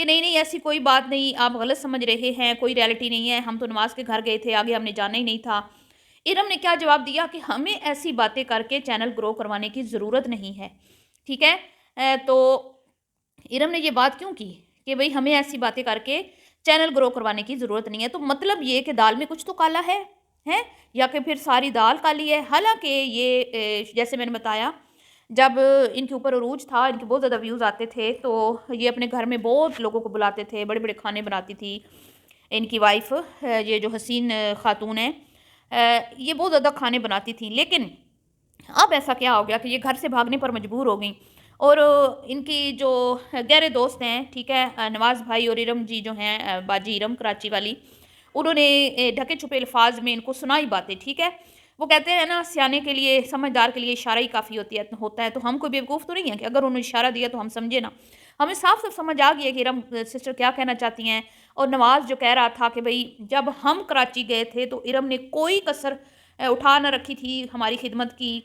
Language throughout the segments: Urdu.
کہ نہیں نہیں ایسی کوئی بات نہیں، آپ غلط سمجھ رہے ہیں، کوئی ریالٹی نہیں ہے، ہم تو نماز کے گھر گئے تھے، آگے ہم نے جانا ہی نہیں تھا۔ ارم نے کیا جواب دیا کہ ہمیں ایسی باتیں کر کے چینل گرو کروانے کی ضرورت نہیں ہے، ٹھیک ہے۔ تو ارم نے یہ بات کیوں کی کہ بھئی ہمیں ایسی باتیں کر کے چینل گرو کروانے کی ضرورت نہیں ہے، تو مطلب یہ کہ دال میں کچھ تو کالا ہے یا کہ پھر ساری دال کالی ہے۔ حالانکہ یہ جیسے میں نے بتایا، جب ان کے اوپر عروج تھا، ان کے بہت زیادہ ویوز آتے تھے، تو یہ اپنے گھر میں بہت لوگوں کو بلاتے تھے، بڑے بڑے کھانے بناتی تھی ان کی وائف، یہ جو حسین خاتون ہے، یہ بہت زیادہ کھانے بناتی تھیں۔ لیکن اب ایسا کیا ہو گیا کہ یہ گھر سے بھاگنے پر مجبور ہو گئیں، اور ان کی جو گہرے دوست ہیں، ٹھیک ہے، نواز بھائی اور ارم جی جو ہیں، باجی ارم کراچی والی، انہوں نے ڈھکے چھپے الفاظ میں ان کو سنائی باتیں، ٹھیک ہے۔ وہ کہتے ہیں نا، سیانے کے لیے، سمجھدار کے لیے اشارہ ہی کافی ہوتا ہے، تو ہم کوئی بیوقوف تو نہیں ہے کہ اگر انہوں نے اشارہ دیا تو ہم سمجھے نا۔ ہمیں صاف صاف سمجھ آ گئی ہے کہ ارم سسٹر کیا کہنا چاہتی ہیں، اور نواز جو کہہ رہا تھا کہ بھئی جب ہم کراچی گئے تھے تو ارم نے کوئی کسر اٹھا نہ رکھی تھی ہماری خدمت کی،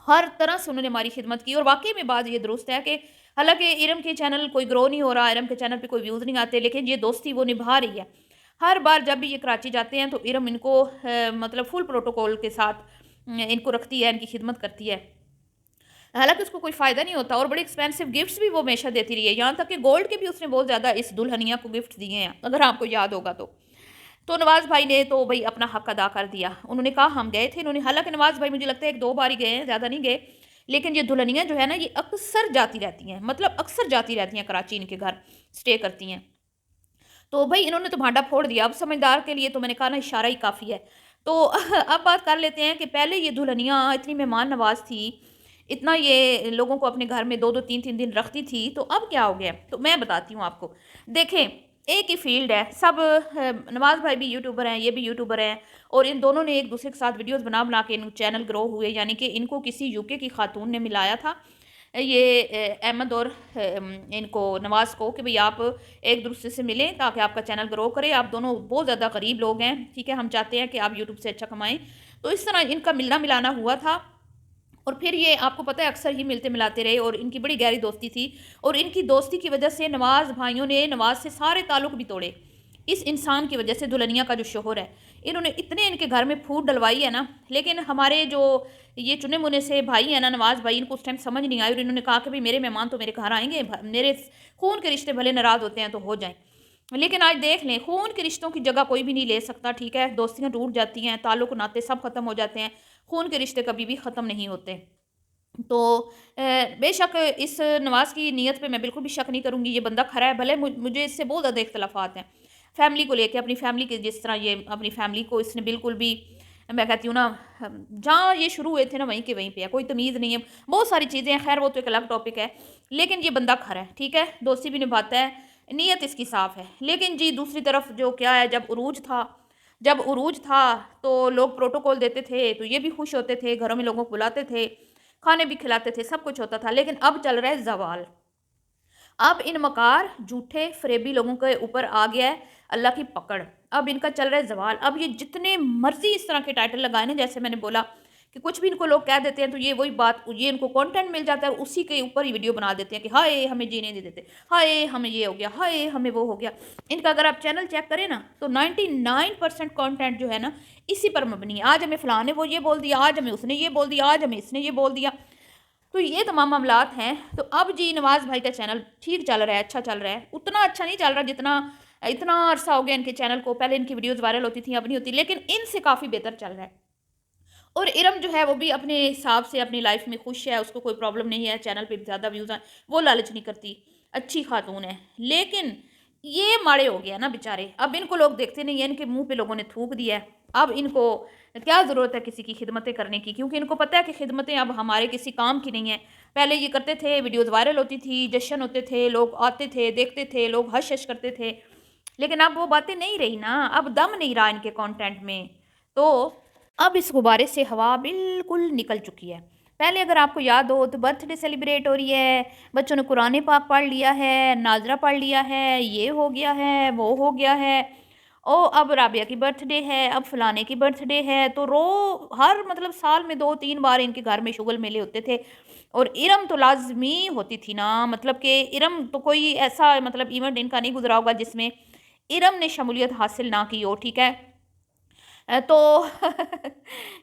ہر طرح سے انہوں نے ہماری خدمت کی، اور واقعی میں بات یہ درست ہے کہ حالانکہ ارم کے چینل کوئی گرو نہیں ہو رہا، ارم کے چینل پہ کوئی ویوز نہیں آتے، لیکن یہ دوستی وہ نبھا رہی ہے۔ ہر بار جب بھی یہ کراچی جاتے ہیں تو ارم ان کو مطلب فل پروٹوکول کے ساتھ ان کو رکھتی ہے، ان کی خدمت کرتی ہے، حالانکہ اس کو کوئی فائدہ نہیں ہوتا، اور بڑے ایکسپینسو گفٹس بھی وہ ہمیشہ دیتی رہی ہے، یہاں تک کہ گولڈ کے بھی اس نے بہت زیادہ اس دلہنیا کو گفٹ دیے ہیں، اگر آپ کو یاد ہوگا تو نواز بھائی نے تو بھئی اپنا حق ادا کر دیا، انہوں نے کہا ہم گئے تھے، انہوں نے، حالانکہ نواز بھائی مجھے لگتا ہے 1-2 بار ہی گئے ہیں، زیادہ نہیں گئے، لیکن یہ دلہنیاں جو ہے نا، یہ اکثر جاتی رہتی ہیں، مطلب اکثر جاتی رہتی ہیں کراچی، ان کے گھر سٹے کرتی ہیں۔ تو بھئی انہوں نے تو بھانڈا پھوڑ دیا، اب سمجھدار کے لیے تو میں نے کہا نا اشارہ ہی کافی ہے۔ تو اب بات کر لیتے ہیں کہ پہلے یہ دلہنیاں اتنی مہمان نواز تھی، اتنا یہ لوگوں کو اپنے گھر میں 2-2 3-3 دن رکھتی تھی، تو اب کیا ہو گیا؟ تو میں بتاتی ہوں آپ کو، دیکھیں ایک ہی فیلڈ ہے، سب نواز بھائی بھی یوٹیوبر ہیں، یہ بھی یوٹیوبر ہیں، اور ان دونوں نے ایک دوسرے کے ساتھ ویڈیوز بنا کے ان چینل گرو ہوئے، یعنی کہ ان کو کسی UK کی خاتون نے ملایا تھا، یہ احمد اور ان کو نواز کو، کہ بھئی آپ ایک دوسرے سے ملیں تاکہ آپ کا چینل گرو کرے، آپ دونوں بہت زیادہ قریب لوگ ہیں، ٹھیک ہے، ہم چاہتے ہیں کہ آپ یوٹیوب سے اچھا کمائیں، تو اس طرح ان کا ملنا ملانا ہوا تھا، اور پھر یہ آپ کو پتہ ہے اکثر ہی ملتے ملاتے رہے، اور ان کی بڑی گہری دوستی تھی، اور ان کی دوستی کی وجہ سے نواز بھائیوں نے نواز سے سارے تعلق بھی توڑے، اس انسان کی وجہ سے، دلہنیا کا جو شوہر ہے، انہوں نے اتنے ان کے گھر میں پھوٹ ڈلوائی ہے نا، لیکن ہمارے جو یہ چنے منے سے بھائی ہیں نا، نواز بھائی، ان کو اس ٹائم سمجھ نہیں آئی، اور انہوں نے کہا کہ بھئی میرے مہمان تو میرے گھر آئیں گے، میرے خون کے رشتے بھلے ناراض ہوتے ہیں تو ہو جائیں، لیکن آج دیکھ لیں خون کے رشتوں کی جگہ کوئی بھی نہیں لے سکتا، ٹھیک ہے، دوستیاں ٹوٹ جاتی ہیں، تعلق ناتے سب ختم ہو جاتے ہیں، خون کے رشتے کبھی بھی ختم نہیں ہوتے۔ تو بے شک اس نواز کی نیت پہ میں بالکل بھی شک نہیں کروں گی، یہ بندہ کھرا ہے، بھلے مجھے اس سے بہت زیادہ اختلافات ہیں فیملی کو لے کے، اپنی فیملی کے، جس طرح یہ اپنی فیملی کو اس نے بالکل بھی، میں کہتی ہوں نا، جہاں یہ شروع ہوئے تھے نا وہیں کے وہیں پہ ہے، کوئی تمیز نہیں ہے، بہت ساری چیزیں ہیں، خیر وہ تو ایک الگ ٹاپک ہے، لیکن یہ بندہ کھرا ہے، ٹھیک ہے، دوستی بھی نبھاتا ہے، نیت اس کی صاف ہے۔ لیکن جی دوسری طرف جو کیا ہے، جب عروج تھا تو لوگ پروٹوکول دیتے تھے تو یہ بھی خوش ہوتے تھے، گھروں میں لوگوں کو بلاتے تھے، کھانے بھی کھلاتے تھے، سب کچھ ہوتا تھا، لیکن اب چل رہا ہے زوال، اب ان مکار جھوٹے فریبی لوگوں کے اوپر آ گیا ہے اللہ کی پکڑ، اب ان کا چل رہا ہے زوال، اب یہ جتنے مرضی اس طرح کے ٹائٹل لگائے نا، جیسے میں نے بولا کہ کچھ بھی ان کو لوگ کہہ دیتے ہیں تو یہ وہی بات، یہ ان کو کانٹینٹ مل جاتا ہے، اور اسی کے اوپر ہی ویڈیو بنا دیتے ہیں کہ ہائے ہمیں جینے نہیں دیتے، ہائے ہمیں یہ ہو گیا، ہائے ہمیں وہ ہو گیا۔ ان کا اگر آپ چینل چیک کریں نا تو 99% کانٹینٹ جو ہے نا اسی پر مبنی ہے، آج ہمیں فلاں نے وہ یہ بول دیا، آج ہمیں اس نے یہ بول دیا، آج ہمیں اس نے یہ بول دیا، تو یہ تمام معاملات ہیں۔ تو اب جی نواز بھائی کا چینل ٹھیک چل رہا ہے، اچھا چل رہا ہے، اتنا اچھا نہیں چل رہا جتنا، اتنا عرصہ ہو گیا ان کے چینل کو، پہلے ان کی ویڈیوز وائرل ہوتی تھیں، اب نہیں ہوتی، لیکن ان سے کافی بہتر چل رہا ہے، اور ارم جو ہے وہ بھی اپنے حساب سے اپنی لائف میں خوش ہے، اس کو کوئی پرابلم نہیں ہے، چینل پہ زیادہ ویوز ہیں، وہ لالچ نہیں کرتی، اچھی خاتون ہے، لیکن یہ ماڑے ہو گیا نا بیچارے، اب ان کو لوگ دیکھتے نہیں ہیں، ان کے منہ پہ لوگوں نے تھوک دیا ہے، اب ان کو کیا ضرورت ہے کسی کی خدمتیں کرنے کی، کیونکہ ان کو پتہ ہے کہ خدمتیں اب ہمارے کسی کام کی نہیں ہیں، پہلے یہ کرتے تھے، ویڈیوز وائرل ہوتی تھی، جشن ہوتے تھے، لوگ آتے تھے، دیکھتے تھے، لوگ ہش ہش کرتے تھے، لیکن اب وہ باتیں نہیں رہی نا، اب دم نہیں رہا ان کے کانٹینٹ میں، تو اب اس غبارے سے ہوا بالکل نکل چکی ہے۔ پہلے اگر آپ کو یاد ہو تو برتھ ڈے سیلیبریٹ ہو رہی ہے، بچوں نے قرآن پاک پڑھ لیا ہے، ناظرہ پڑھ لیا ہے، یہ ہو گیا ہے، وہ ہو گیا ہے، او اب رابعہ کی برتھ ڈے ہے، اب فلانے کی برتھ ڈے ہے، تو ہر مطلب سال میں 2-3 بار ان کے گھر میں شغل میلے ہوتے تھے، اور ارم تو لازمی ہوتی تھی نا، مطلب کہ ارم تو کوئی ایسا مطلب ایونٹ ان کا نہیں گزرا ہوگا جس میں ارم نے شمولیت حاصل نہ کی ہو، ٹھیک ہے۔ تو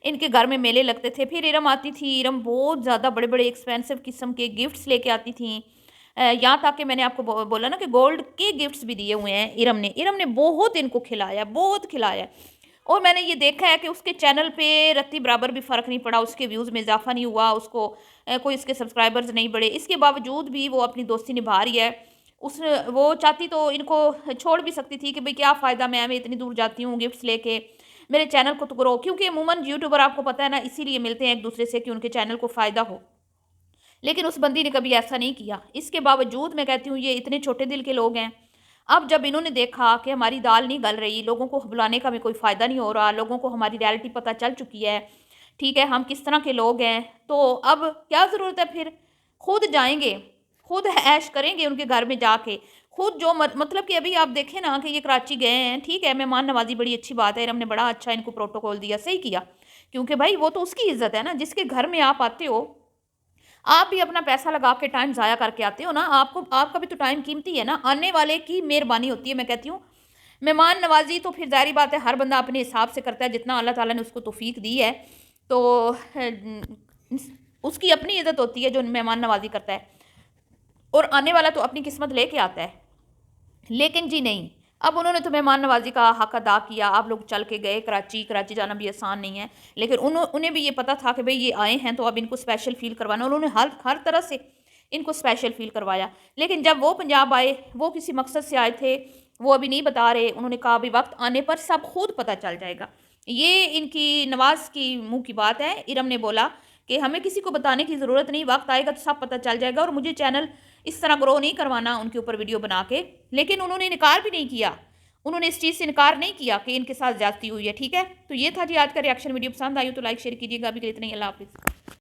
ان کے گھر میں میلے لگتے تھے، پھر ارم آتی تھی، ارم بہت زیادہ بڑے بڑے ایکسپینسو قسم کے گفٹس لے کے آتی تھیں، یہاں تک کہ میں نے آپ کو بولا نا کہ گولڈ کے گفٹس بھی دیے ہوئے ہیں ارم نے بہت ان کو کھلایا، بہت کھلایا۔ اور میں نے یہ دیکھا ہے کہ اس کے چینل پہ رتی برابر بھی فرق نہیں پڑا، اس کے ویوز میں اضافہ نہیں ہوا، اس کو کوئی اس کے سبسکرائبرز نہیں بڑھے، اس کے باوجود بھی وہ اپنی دوستی نبھا رہی ہے۔ وہ چاہتی تو ان کو چھوڑ بھی سکتی تھی کہ بھئی کیا فائدہ، میں اتنی دور جاتی ہوں گفٹس لے کے، میرے چینل کو تو کرو، کیونکہ عموماً یوٹیوبر آپ کو پتہ ہے نا اسی لیے ملتے ہیں ایک دوسرے سے کہ ان کے چینل کو فائدہ ہو، لیکن اس بندی نے کبھی ایسا نہیں کیا۔ اس کے باوجود میں کہتی ہوں یہ اتنے چھوٹے دل کے لوگ ہیں۔ اب جب انہوں نے دیکھا کہ ہماری دال نہیں گل رہی، لوگوں کو بلانے کا بھی کوئی فائدہ نہیں ہو رہا، لوگوں کو ہماری ریالٹی پتہ چل چکی ہے، ٹھیک ہے، ہم کس طرح کے لوگ ہیں، تو اب کیا ضرورت ہے، پھر خود جائیں گے، خود عیش کریں گے ان کے گھر میں جا کے، خود جو مطلب کہ ابھی آپ دیکھیں نا کہ یہ کراچی گئے ہیں، ٹھیک ہے، مہمان نوازی بڑی اچھی بات ہے، ارم نے بڑا اچھا ان کو پروٹوکول دیا، صحیح کیا، کیونکہ بھائی وہ تو اس کی عزت ہے نا، جس کے گھر میں آپ آتے ہو، آپ بھی اپنا پیسہ لگا کے ٹائم ضائع کر کے آتے ہو نا، آپ کا بھی تو ٹائم قیمتی ہے نا، آنے والے کی مہربانی ہوتی ہے۔ میں کہتی ہوں مہمان نوازی تو پھر ظاہری بات ہے ہر بندہ اپنے حساب سے کرتا ہے، جتنا اللہ تعالیٰ نے اس کو توفیق دی ہے، تو اس کی اپنی عزت ہوتی ہے جو مہمان نوازی کرتا ہے، اور آنے والا تو اپنی قسمت لے کے آتا ہے۔ لیکن جی نہیں، اب انہوں نے تو مہمان نوازی کا حق ادا کیا، آپ لوگ چل کے گئے کراچی جانا بھی آسان نہیں ہے، لیکن انہیں بھی یہ پتہ تھا کہ بھئی یہ آئے ہیں تو اب ان کو اسپیشل فیل کروانا، انہوں نے ہر طرح سے ان کو اسپیشل فیل کروایا۔ لیکن جب وہ پنجاب آئے، وہ کسی مقصد سے آئے تھے، وہ ابھی نہیں بتا رہے، انہوں نے کہا ابھی وقت آنے پر سب خود پتہ چل جائے گا۔ یہ ان کی نواز کی منہ کی بات ہے، ارم نے بولا کہ ہمیں کسی کو بتانے کی ضرورت نہیں، وقت آئے گا تو سب پتہ چل جائے گا، اور مجھے چینل اس طرح گرو نہیں کروانا ان کے اوپر ویڈیو بنا کے۔ لیکن انہوں نے انکار بھی نہیں کیا، انہوں نے اس چیز سے انکار نہیں کیا کہ ان کے ساتھ زیادتی ہوئی ہے، ٹھیک ہے۔ تو یہ تھا جی آج کا ریاکشن، ویڈیو پسند آئی ہو تو لائک شیئر کیجیے گا، ابھی کے لیے اتنا ہی، اللہ حافظ۔